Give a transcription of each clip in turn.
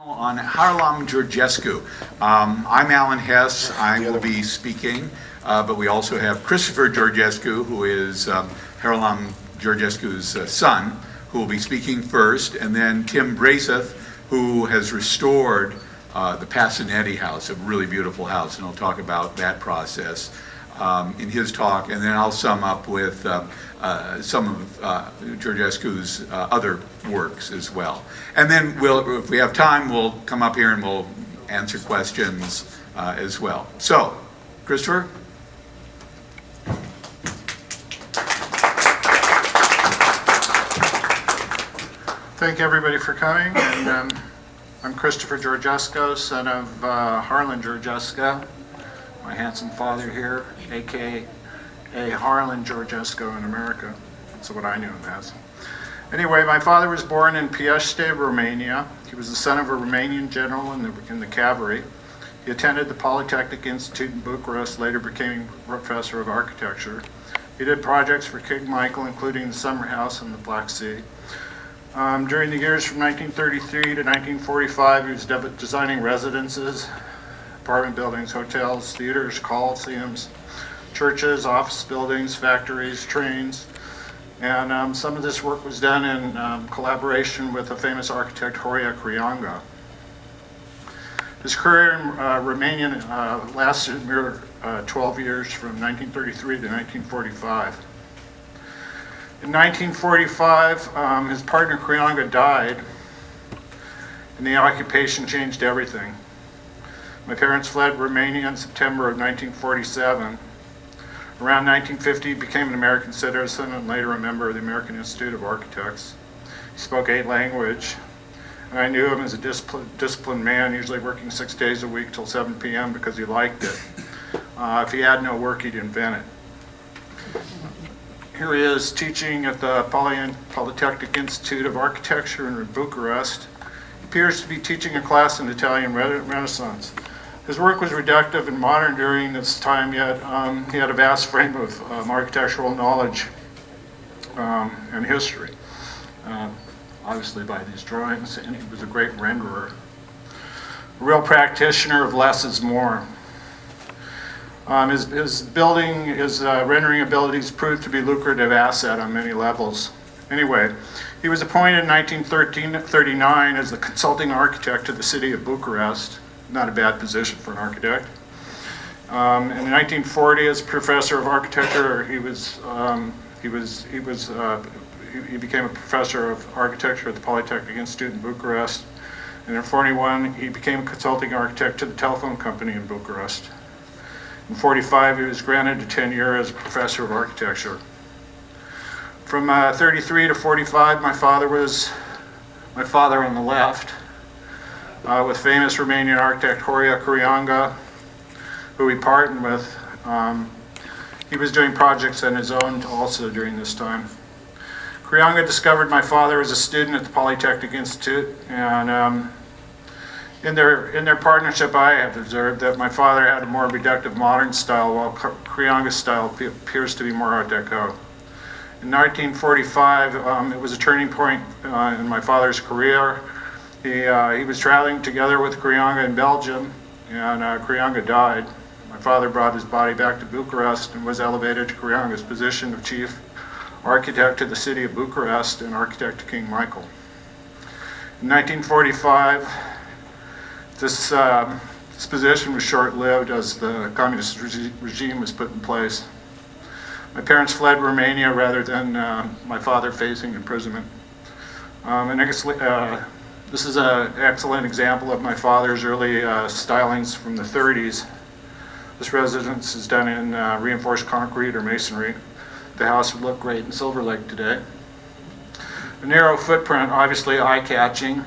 On Haralamb Georgescu. I'm Alan Hess. I will be speaking, but we also have Christopher Georgescu, who is Haralamb Georgescu's son, who will be speaking first, and then Tim Braceth, who has restored the Passanetti house, a really beautiful house, and he'll talk about that process in his talk, and then I'll sum up with some of Georgescu's other works as well. And then if we have time, we'll come up here and we'll answer questions as well. So, Christopher? Thank you everybody for coming. And I'm Christopher Georgesco, son of Harlan Georgescu, my handsome father here, aka Harlan Georgesco in America. That's what I knew him as. Anyway, my father was born in Piește, Romania. He was the son of a Romanian general in the cavalry. He attended the Polytechnic Institute in Bucharest, later became professor of architecture. He did projects for King Michael, including the Summer House on the Black Sea. During the years from 1933 to 1945, he was designing residences, apartment buildings, hotels, theaters, coliseums, churches, office buildings, factories, trains. And some of this work was done in collaboration with a famous architect, Horia Crianga. His career in Romania lasted a mere 12 years, from 1933 to 1945. In 1945, his partner Crianga died, and the occupation changed everything. My parents fled Romania in September of 1947. Around 1950, he became an American citizen and later a member of the American Institute of Architects. He spoke 8 languages, and I knew him as a disciplined man, usually working 6 days a week till 7 p.m. because he liked it. If he had no work, he'd invent it. Here he is teaching at the Polytechnic Institute of Architecture in Bucharest. He appears to be teaching a class in Italian Renaissance. His work was reductive and modern during this time, yet he had a vast frame of architectural knowledge and history, obviously by these drawings, and he was a great renderer. A real practitioner of less is more. His rendering abilities proved to be a lucrative asset on many levels. Anyway, he was appointed in 1939 as the consulting architect to the city of Bucharest. Not a bad position for an architect. In 1940, as professor of architecture, he became a professor of architecture at the Polytechnic Institute in Bucharest. And in 1941, he became a consulting architect to the telephone company in Bucharest. In 1945, he was granted a tenure as a professor of architecture. From 1933 to 1945, my father on the left, with famous Romanian architect Horia Crianga, who he partnered with. He was doing projects on his own also during this time. Crianga discovered my father as a student at the Polytechnic Institute, and in their partnership, I have observed that my father had a more reductive modern style, while Crianga's style appears to be more Art Deco. In 1945, it was a turning point in my father's career. He was traveling together with Crianga in Belgium, and Crianga died. My father brought his body back to Bucharest and was elevated to Crianga's position of chief architect to the city of Bucharest and architect to King Michael. In 1945, this position was short-lived as the communist regime was put in place. My parents fled Romania rather than my father facing imprisonment. And I guess, this is an excellent example of my father's early stylings from the 30s. This residence is done in reinforced concrete or masonry. The house would look great in Silver Lake today. A narrow footprint, obviously eye-catching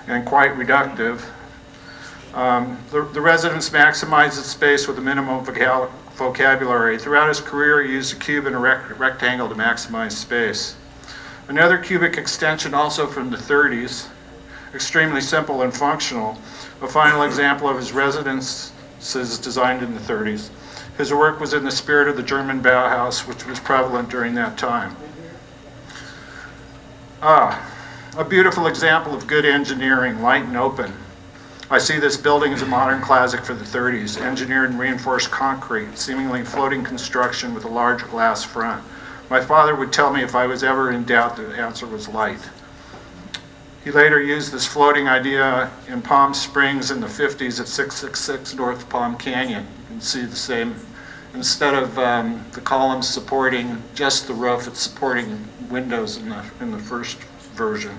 and quite reductive. The residence maximizes space with a minimum vocabulary. Throughout his career, he used a cube and a rectangle to maximize space. Another cubic extension, also from the 30s, extremely simple and functional. A final example of his residences designed in the 30s. His work was in the spirit of the German Bauhaus, which was prevalent during that time. A beautiful example of good engineering, light and open. I see this building as a modern classic for the 30s, engineered and reinforced concrete, seemingly floating construction with a large glass front. My father would tell me if I was ever in doubt, the answer was light. He later used this floating idea in Palm Springs in the 50s at 666 North Palm Canyon. You can see the same, instead of the columns supporting just the roof, it's supporting windows in the first version.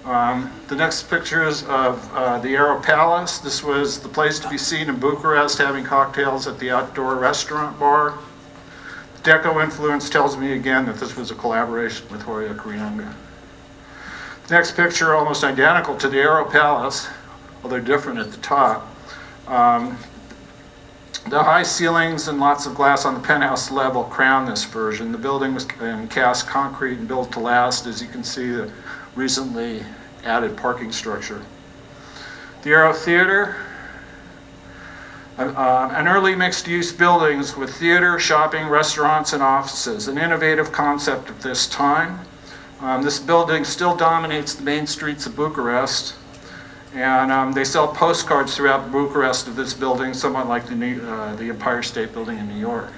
The next picture is of the Aero Palace. This was the place to be seen in Bucharest, having cocktails at the outdoor restaurant bar. The Deco influence tells me again that this was a collaboration with Horia Karianga. The next picture, almost identical to the Aero Palace, although different at the top. The high ceilings and lots of glass on the penthouse level crown this version. The building was in cast concrete and built to last. As you can see, the recently added parking structure. The Aero Theater, an early mixed-use buildings with theater, shopping, restaurants, and offices, an innovative concept of this time. This building still dominates the main streets of Bucharest, and they sell postcards throughout Bucharest of this building, somewhat like the Empire State Building in New York.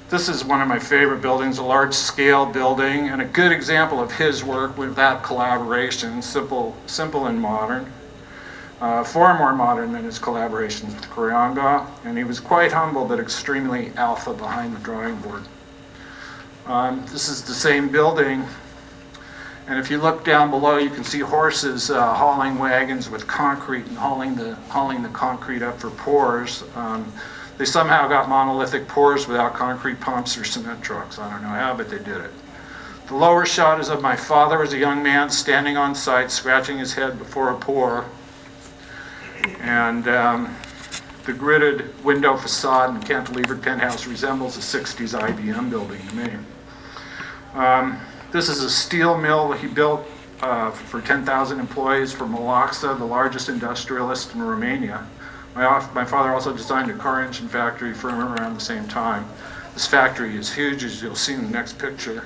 This is one of my favorite buildings, a large-scale building, and a good example of his work with that collaboration, simple and modern. Far more modern than his collaborations with Karianga, and he was quite humble but extremely alpha behind the drawing board. This is the same building, and if you look down below, you can see horses hauling wagons with concrete and hauling the concrete up for pours. They somehow got monolithic pours without concrete pumps or cement trucks. I don't know how, but they did it. The lower shot is of my father as a young man standing on site, scratching his head before a pour. And the gridded window facade and cantilevered penthouse resembles a 60s IBM building to me. This is a steel mill he built for 10,000 employees for Malaxa, the largest industrialist in Romania. My father also designed a car engine factory for him around the same time. This factory is huge, as you'll see in the next picture.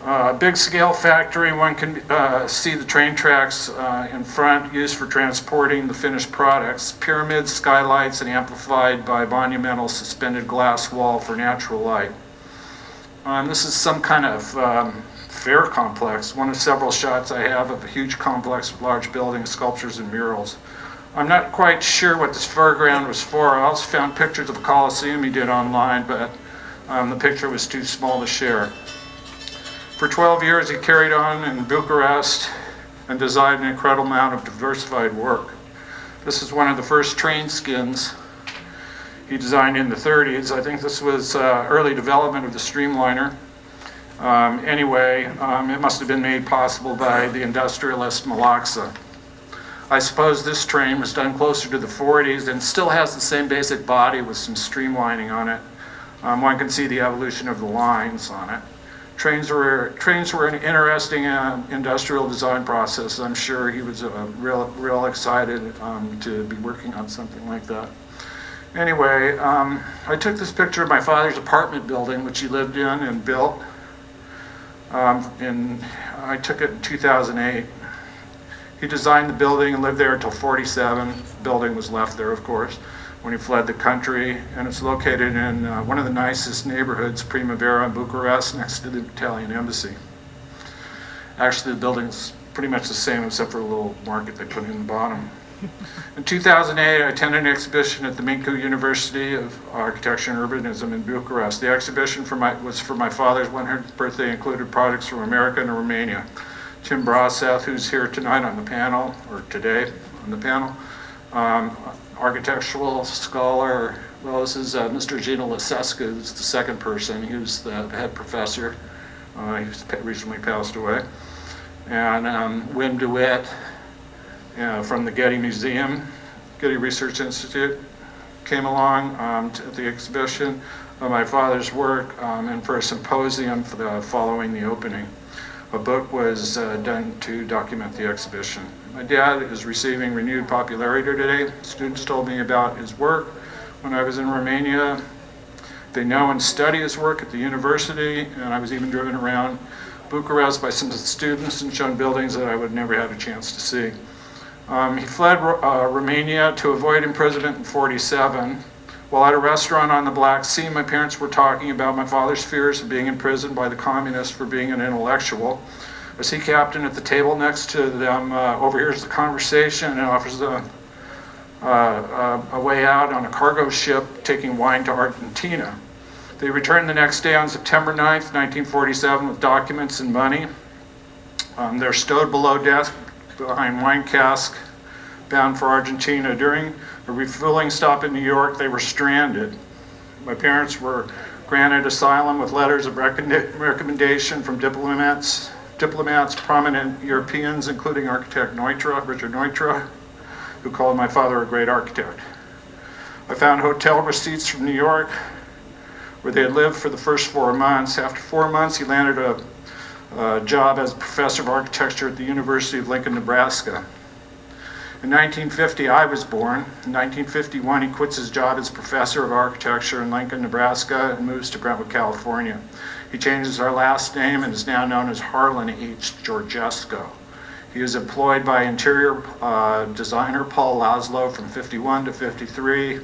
A big scale factory, one can see the train tracks in front used for transporting the finished products, pyramids, skylights, and amplified by monumental suspended glass wall for natural light. This is some kind of fair complex, one of several shots I have of a huge complex with large buildings, sculptures, and murals. I'm not quite sure what this foreground was for. I also found pictures of a Colosseum he did online, but the picture was too small to share. For 12 years, he carried on in Bucharest and designed an incredible amount of diversified work. This is one of the first train skins he designed in the 30s. I think this was early development of the streamliner. Anyway, it must have been made possible by the industrialist Malaxa. I suppose this train was done closer to the 40s and still has the same basic body with some streamlining on it. One can see the evolution of the lines on it. Trains were an interesting industrial design process. I'm sure he was real excited to be working on something like that. Anyway, I took this picture of my father's apartment building, which he lived in and built. I took it in 2008. He designed the building and lived there until 47. The building was left there, of course, when he fled the country, and it's located in one of the nicest neighborhoods, Primavera in Bucharest, next to the Italian embassy. Actually, the building's pretty much the same except for a little market they put in the bottom. In 2008, I attended an exhibition at the Mincu University of Architecture and Urbanism in Bucharest. The exhibition was for my father's 100th birthday, included projects from America and Romania. Tim Braseth, who's here tonight on the panel, or today on the panel, architectural scholar. Well, this is Mr. Gino Lasescu, who's the second person. He was the head professor. He's recently passed away. And Wim DeWitt from the Getty Museum, Getty Research Institute, came along to the exhibition of my father's work and for a symposium following the opening. A book was done to document the exhibition. My dad is receiving renewed popularity today. Students told me about his work when I was in Romania, They know and study his work at the university, and I was even driven around Bucharest by some students and shown buildings that I would never have a chance to see. He fled Romania to avoid imprisonment in 1947. While at a restaurant on the Black Sea, my parents were talking about my father's fears of being imprisoned by the communists for being an intellectual. A sea captain at the table next to them overhears the conversation and offers a way out on a cargo ship taking wine to Argentina. They returned the next day on September 9th, 1947 with documents and money. They're stowed below deck behind wine cask bound for Argentina. During a refueling stop in New York, they were stranded. My parents were granted asylum with letters of recommendation from diplomats, prominent Europeans, including architect Richard Neutra, who called my father a great architect. I found hotel receipts from New York where they had lived for the first 4 months. After 4 months, he landed a job as a professor of architecture at the University of Lincoln, Nebraska. In 1950, I was born. In 1951, he quits his job as professor of architecture in Lincoln, Nebraska, and moves to Brentwood, California. He changes our last name and is now known as Harlan H. Georgesco. He is employed by interior designer Paul Laszlo from 51 to 53.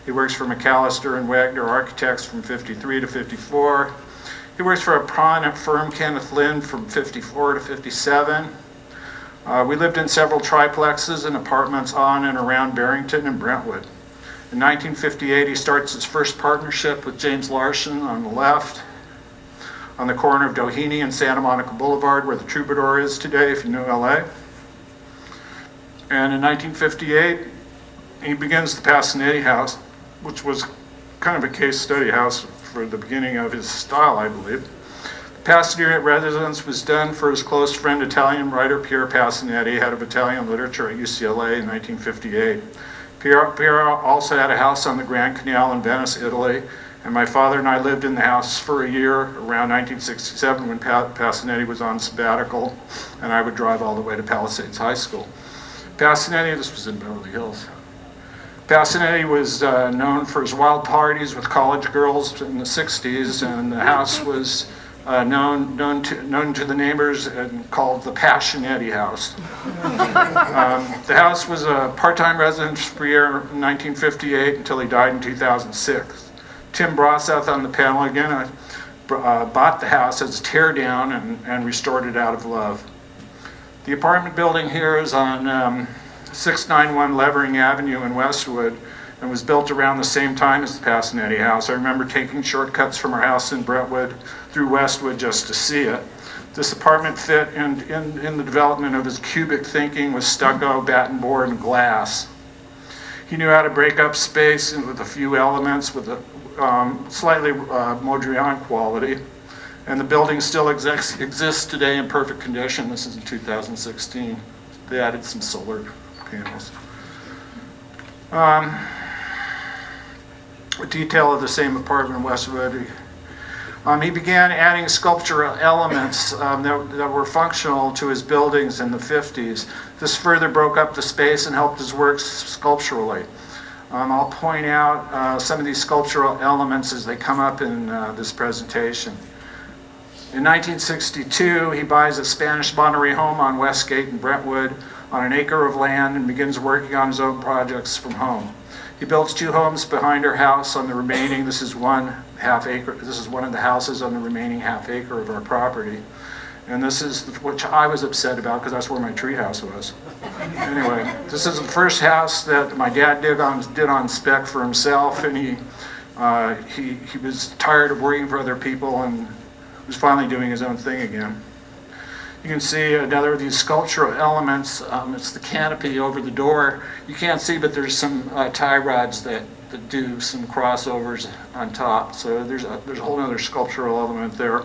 He works for McAllister and Wagner Architects from 53 to 54. He works for a prominent firm, Kenneth Lynn, from 54 to 57. We lived in several triplexes and apartments on and around Barrington and Brentwood. In 1958, he starts his first partnership with James Larson on the left, on the corner of Doheny and Santa Monica Boulevard, where the Troubadour is today, if you know LA. And in 1958, he begins the Passanetti House, which was kind of a case study house for the beginning of his style, I believe. The Passanetti residence was done for his close friend, Italian writer Pier Passanetti, head of Italian literature at UCLA in 1958. Pier also had a house on the Grand Canal in Venice, Italy, and my father and I lived in the house for a year around 1967 when Passanetti was on sabbatical, and I would drive all the way to Palisades High School. Passanetti, this was in Beverly Hills. Passanetti was known for his wild parties with college girls in the 60s, and the house was known to the neighbors and called the Passionetti House. The house was a part-time residence for a year in 1958 until he died in 2006. Tim Broseth on the panel again bought the house as a tear down and restored it out of love. The apartment building here is on 691 Levering Avenue in Westwood and was built around the same time as the Passanetti House. I remember taking shortcuts from our house in Brentwood through Westwood just to see it. This apartment fit in the development of his cubic thinking with stucco, batten board, and glass. He knew how to break up space with a few elements with a slightly Mondrian quality. And the building still exists today in perfect condition. This is in 2016. They added some solar panels. A detail of the same apartment in Westwood. He began adding sculptural elements that were functional to his buildings in the 50s. This further broke up the space and helped his works sculpturally. I'll point out some of these sculptural elements as they come up in this presentation. In 1962, he buys a Spanish Monterey home on Westgate in Brentwood on an acre of land and begins working on his own projects from home. He builds 2 homes behind our house on the remaining, this is 1/2 acre, this is one of the houses on the remaining 1/2 acre of our property. And this is which I was upset about because that's where my treehouse was. Anyway, this is the first house that my dad did on spec for himself, and he was tired of working for other people and was finally doing his own thing again. You can see another of these sculptural elements. It's the canopy over the door. You can't see, but there's some tie rods that do some crossovers on top. So there's a whole other sculptural element there,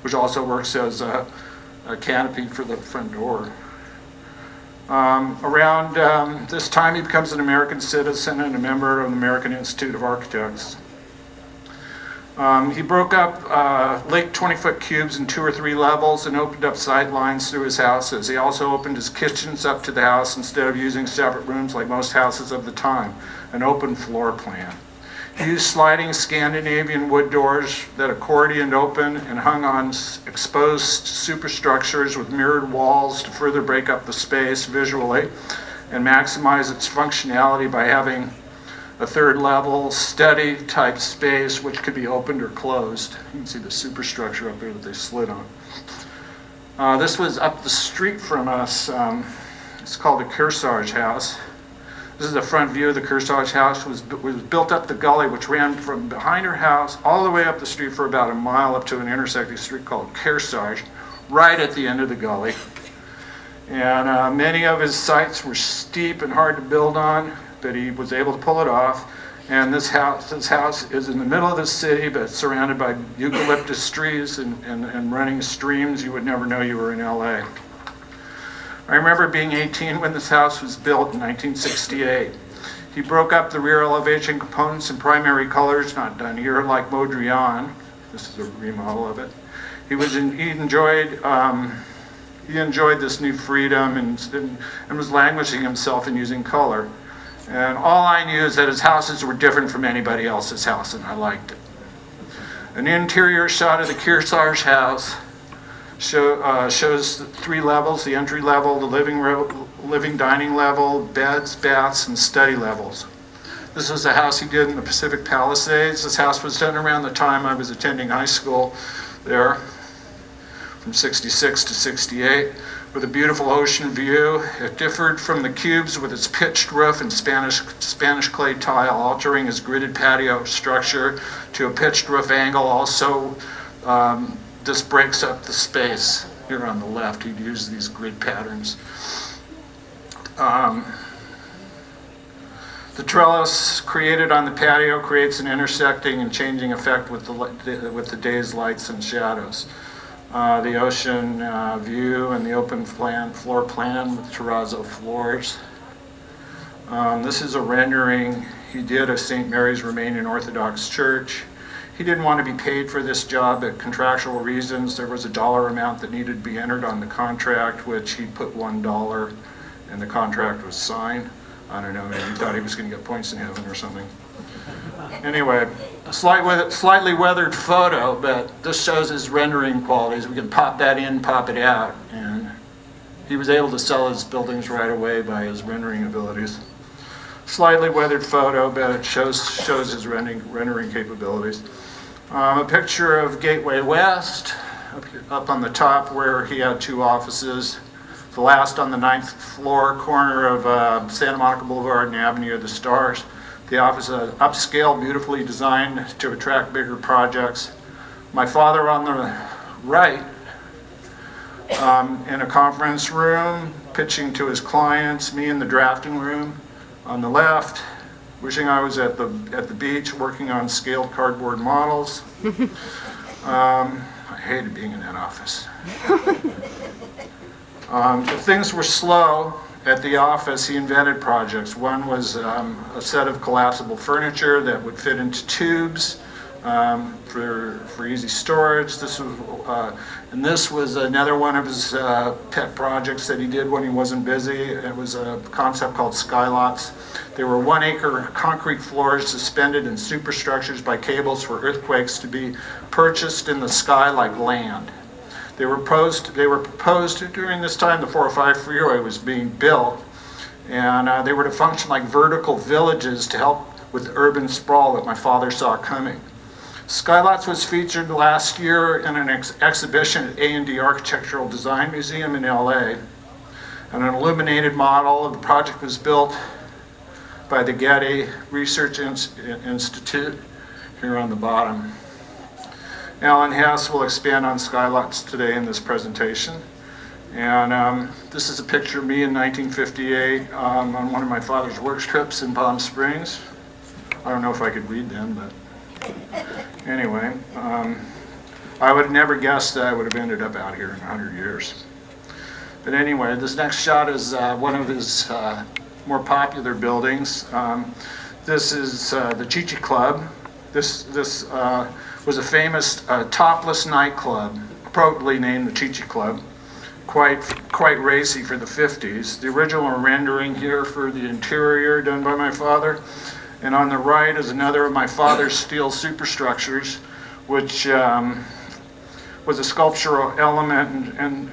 which also works as a canopy for the front door. Around this time, he becomes an American citizen and a member of the American Institute of Architects. He broke up Lake 20-foot cubes in 2 or 3 levels and opened up sight lines through his houses. He also opened his kitchens up to the house instead of using separate rooms like most houses of the time, an open floor plan. used sliding Scandinavian wood doors that accordioned open and hung on exposed superstructures with mirrored walls to further break up the space visually and maximize its functionality by having a third level study type space which could be opened or closed. You can see the superstructure up there that they slid on. This was up the street from us. It's called the Kearsarge House. This is the front view of the Kearsarge House. It was built up the gully, which ran from behind her house all the way up the street for about a mile up to an intersecting street called Kearsarge, right at the end of the gully. And many of his sites were steep and hard to build on, but he was able to pull it off. And this house is in the middle of the city, but surrounded by eucalyptus trees and running streams. You would never know you were in LA. I remember being 18 when this house was built in 1968. He broke up the rear elevation components in primary colors, not done here, like Modrian. This is a remodel of it. He enjoyed this new freedom and was languishing himself in using color. And all I knew is that his houses were different from anybody else's house, and I liked it. An interior shot of the Kearsarge house shows the 3 levels: the entry level, the living dining level, beds, baths, and study levels. This was a house he did in the Pacific Palisades. This house was done around the time I was attending high school there, from 66 to 68, with a beautiful ocean view. It differed from the cubes with its pitched roof and Spanish clay tile, altering his gridded patio structure to a pitched roof angle. Also, this breaks up the space. Here on the left, he'd use these grid patterns. The trellis created on the patio creates an intersecting and changing effect with the day's lights and shadows. The ocean view and the open floor plan with terrazzo floors. This is a rendering he did of St. Mary's Romanian Orthodox Church. He didn't want to be paid for this job, but contractual reasons. There was a dollar amount that needed to be entered on the contract, which he put $1, and the contract was signed. I don't know, maybe he thought he was going to get points in heaven or something. Anyway, a slightly weathered photo, but this shows his rendering qualities. We can pop that in, pop it out, and he was able to sell his buildings right away by his rendering abilities. Slightly weathered photo, but it shows his rendering capabilities. A picture of Gateway West, up on the top where he had 2 offices. The last on the 9th floor, corner of Santa Monica Boulevard and Avenue of the Stars. The office is upscale, beautifully designed to attract bigger projects. My father on the right, in a conference room, pitching to his clients. Me in the drafting room on the left, wishing I was at the beach working on scaled cardboard models. I hated being in that office. If things were slow at the office, he invented projects. One was a set of collapsible furniture that would fit into tubes for easy storage. This was another one of his pet projects that he did when he wasn't busy. It was a concept called skylots. They were 1-acre concrete floors suspended in superstructures by cables for earthquakes to be purchased in the sky like land. They were proposed during this time the 405 freeway was being built, and they were to function like vertical villages to help with urban sprawl that my father saw coming. Skylots was featured last year in an exhibition at A&D Architectural Design Museum in LA, and an illuminated model of the project was built by the Getty Research Institute here on the bottom. Alan Hess will expand on skylots today in this presentation. And this is a picture of me in 1958 on one of my father's work trips in Palm Springs. I don't know if I could read then, but anyway. I would have never guessed that I would have ended up out here in 100 years. But anyway, this next shot is one of his more popular buildings. This is the Chi-Chi Club. This was a famous topless nightclub, appropriately named the Chi-Chi Club. Quite racy for the 50s. The original rendering here for the interior done by my father And on the right is another of my father's steel superstructures, which was a sculptural element and